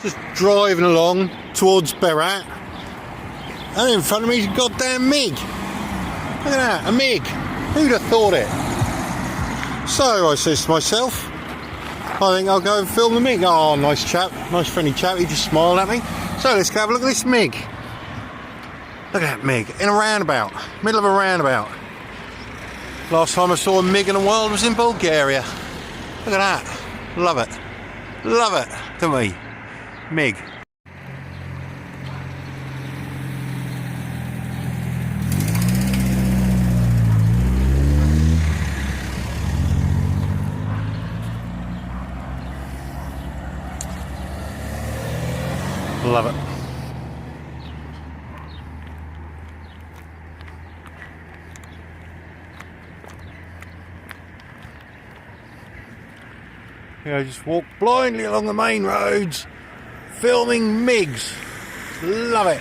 Just driving along towards Berat, and in front of me is a goddamn Mig. Look at that, a Mig. Who'd have thought it? So I says to myself, I think I'll go and film the Mig. Oh, nice chap, nice friendly chap. He just smiled at me. So let's go have a look at this Mig. Look at that Mig in a roundabout, middle of a roundabout. Last time I saw a Mig in the wild was in Bulgaria. Look at that. Love it. Love it, don't we? Mig. Love it. Yeah, I just walk blindly along the main roads, filming MiGs. Love it.